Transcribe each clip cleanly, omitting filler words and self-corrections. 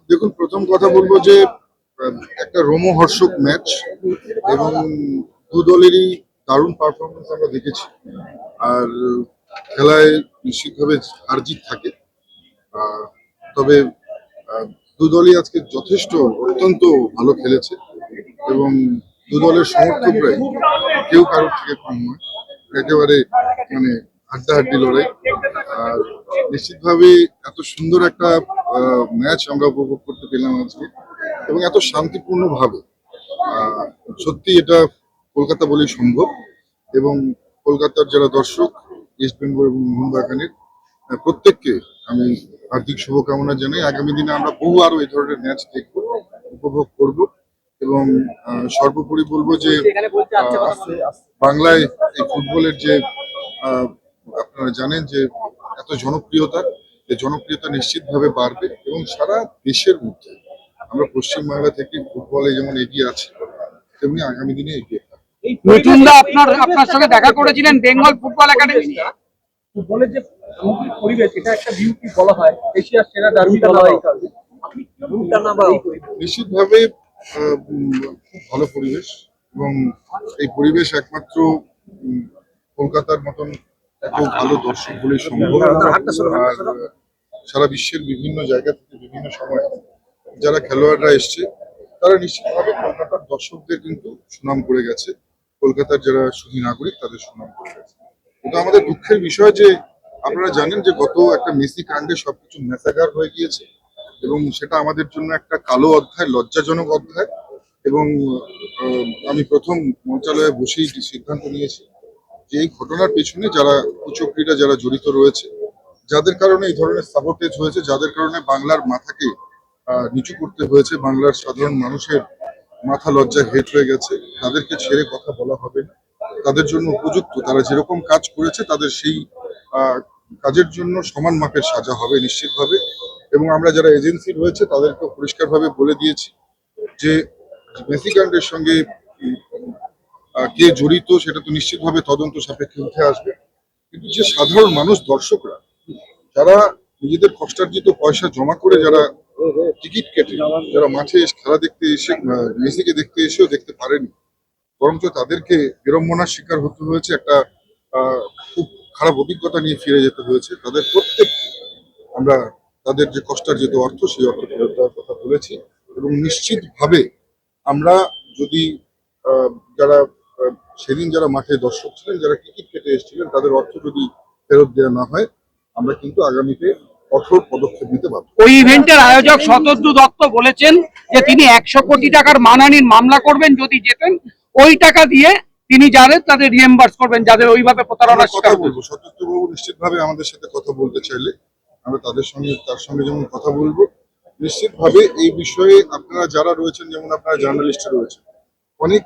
দেখুন, প্রথম কথা বলবো যে একটা রোমহর্ষক ম্যাচ এবং দু দলেরই দারুণ পারফরমেন্স আমরা দেখেছি। আর খেলায় নিশ্চিতভাবে হার জিত থাকে। আহ, তবে আহ, দু দলই আজকে যথেষ্ট অত্যন্ত ভালো খেলেছে এবং দু দলের সমর্থকরাই কেউ কারোর থেকে কম নয়, একেবারে মানে হাড্ডাহাড্ডি লড়াই। আর নিশ্চিতভাবে এত সুন্দর একটা ম্যাচ আমরা উপভোগ করতে পেলাম আজকে এবং এত শান্তিপূর্ণ ভাবে। সত্যি এটা কলকাতা বলেই সম্ভব এবং কলকাতার যারা দর্শক ইস্ট বেঙ্গল এবং মোহনবাগানের প্রত্যেককে আমি হার্দিক শুভকামনা জানাই। আগামী দিনে আমরা বহু আরো এই ধরনের ম্যাচ দেখবো, উপভোগ করব এবং সর্বোপরি বলবো যে বাংলায় এই ফুটবলের যে আপনারা জানেন যে এত জনপ্রিয়তা, এই জনপ্রিয়তা নিশ্চিতভাবে বাড়বে এবং সারা দেশের মধ্যে আমরা পশ্চিমবাংলা থেকে ফুটবলে যেমন এগিয়ে আছি তেমনি আগামী দিনে এগিয়ে থাকবে। মিঠুনদা আপনার সঙ্গে দেখা করেছিলেন বেঙ্গল ফুটবল একাডেমি নিয়ে। ফুটবলের যে সামগ্রিক পরিবেশ, এটা একটা বিউটি বলা হয়, এশিয়ার সেরা ডার্বি বলা হয়। নিশ্চিতভাবে খুব ভালো পরিবেশ এবং এই পরিবেশ একমাত্র কলকাতার মতন এত ভালো দর্শক বলে সম্ভব। আর সারা বিশ্বের বিভিন্ন জায়গা থেকে বিভিন্ন সময় যারা খেলোয়াড়রা এসছে তারা নিশ্চিতভাবে কলকাতার দর্শকদের কিন্তু সুনাম করে গেছে, কলকাতার যারা সুধী নাগরিক তাদের সুনাম করে গেছে। কিন্তু আমাদের দুঃখের বিষয় যে আপনারা জানেন যে গত একটা মেসি কাণ্ডে সবকিছু মেসাগার হয়ে গিয়েছে এবং সেটা আমাদের জন্য একটা কালো অধ্যায়, লজ্জাজনক অধ্যায়। এবং আমি প্রথম মন্ত্রণালয়ে বসেই সিদ্ধান্ত নিয়েছি যে এই ঘটনার পেছনে যারা কুচক্রীরা যারা জড়িত রয়েছে, যাদের কারণে এই ধরনের সাবোটেজ হয়েছে, যাদের কারণে বাংলার মাথাকে নিচু করতে হয়েছে, বাংলার সাধারণ মানুষের মাথা লজ্জায় হেট হয়ে গেছে, তাদেরকে ছেড়ে কথা বলা হবে না। তাদের জন্য উপযুক্ত, তারা যেরকম কাজ করেছে তাদের সেই কাজের জন্য সমান মাপের সাজা হবে নিশ্চিতভাবে। এবং আমরা যারা এজেন্সি রয়েছে তাদেরকে পরিষ্কারভাবে বলে দিয়েছি যে মেসি কাণ্ডের সঙ্গে কে জড়িত সেটা তো নিশ্চিতভাবে তদন্ত সাপেক্ষে উঠে আসবে। কিন্তু যে সাধারণ মানুষ, দর্শকরা যারা নিজেদের কষ্টার্জিত পয়সা জমা করে যারা টিকিট কেটে যারা মাঠে খেলা দেখতে এসে মেসিকে দেখতে এসেও দেখতে পারেনি, বরঞ্চ তাদেরকে বিড়ম্বনার শিকার হতে হয়েছে, একটা খুব খারাপ অভিজ্ঞতা নিয়ে ফিরে যেতে হয়েছে, তাদের প্রত্যেক আমরা তাদের যে কষ্টার্জিত অর্থ সেই অর্থ ফেরত দেওয়ার কথা বলেছি। এবং নিশ্চিতভাবে আমরা যদি যারা সেদিন যারা মাঠে দর্শক ছিলেন, যারা টিকিট কেটে এসেছিলেন, তাদের অর্থ যদি ফেরত দেওয়া না হয় আমরা কিন্তু আগামীতে কঠোর পদক্ষেপ নিতে পারবো। ওই ইভেন্টের আয়োজক শতদ্রু দত্ত বলেছেন যে তিনি 100 কোটি টাকার মানহানির মামলা করবেন যদি জেতেন, ওই টাকা দিয়ে তিনি যাদের তাদের রিএম্বার্স করবেন যাদের ওইভাবে প্রতারণার শিকার হয়েছে। শতদ্রুবাবু নিশ্চিতভাবে আমাদের সাথে কথা বলতে চাইলে আমরা তার সঙ্গে যেমন কথা বলবো, নিশ্চিতভাবে এই বিষয়ে আপনারা যারা রয়েছেন, যেমন আপনারা জার্নালিস্ট রয়েছেন, অনেক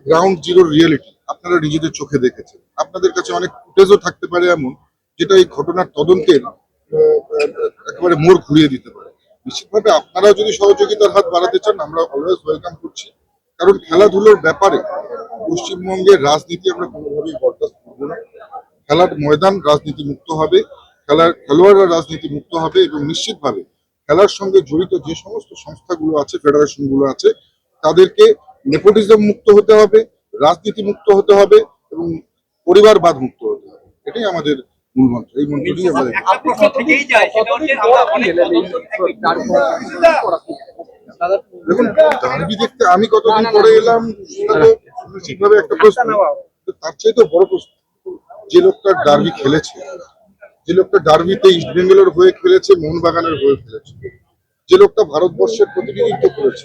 গ্রাউন্ড জিরো রিয়েলিটি আপনারা নিজেদের চোখে দেখেছেন। আপনাদের কাছে অনেক ফুটেজও থাকতে পারে এমন যেটা এই ঘটনার তদন্তের একেবারে মোড় ঘুরিয়ে দিতে পারে। নিশ্চিতভাবে আপনারা যদি সহযোগিতার হাত বাড়াতে চান আমরা অলওয়েজ ওয়েলকাম করছি, কারণ খেলাধুলোর ব্যাপারে পশ্চিমবঙ্গের রাজনীতি আমরা কোনোভাবেই বরদাস্ত করবো না। খেলার ময়দান রাজনীতি মুক্ত হবে, খেলোয়াড়রা রাজনীতি মুক্ত হবে এবং নিশ্চিতভাবে খেলার সঙ্গে জড়িত যে সমস্ত সংস্থাগুলো আছে, ফেডারেশনগুলো আছে, তাদেরকে নেপোটিজম মুক্ত হতে হবে, রাজনীতি মুক্ত হতে হবে এবং পরিবারবাদ মুক্ত হতে হবে। এটাই আমাদের মূল মন্ত্র। এই মন্ত্রটি আমাদের দেখুন, ডার্বি দেখতে আমি কতদিন পরে এলাম সেটা তো নিশ্চিতভাবে একটা প্রশ্ন। তার চেয়ে তো বড় প্রশ্ন, যে লোকটা ডার্বি খেলেছে, যে লোকটা ডার্বিতে ইস্ট বেঙ্গলের হয়ে খেলেছে, মোহনবাগানের হয়ে খেলেছে, যে লোকটা ভারতবর্ষের প্রতিনিধিত্ব করেছে,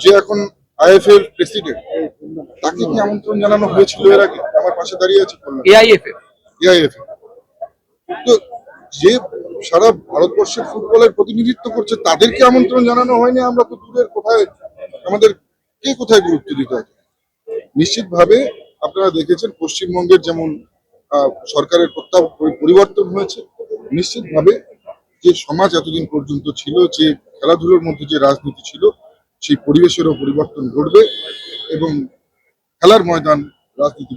যে এখন আইএফএ প্রেসিডেন্ট, তাকে কি আমন্ত্রণ জানানো হয়েছিল এর আগে? আমার পাশে দাঁড়িয়ে আছে এআইএফএ। তো যে সারা ভারতবর্ষের ফুটবলের প্রতিনিধিত্ব করছে তাদেরকে আমন্ত্রণ জানানো হয়নি। আমরা তো দূরের কোথায়, আমাদের কে কোথায় গুরুত্ব দিতে হবে? নিশ্চিতভাবে আপনারা দেখেছেন পশ্চিমবঙ্গের যেমন সরকারের পরিবর্তন হয়েছে, নিশ্চিতভাবে যে সমাজ এতদিন পর্যন্ত ছিল, যে খেলাধুলোর মধ্যে যে রাজনীতি ছিল, সেই পরিবেশেরও পরিবর্তন ঘটবে এবং খেলার ময়দান রাজনীতি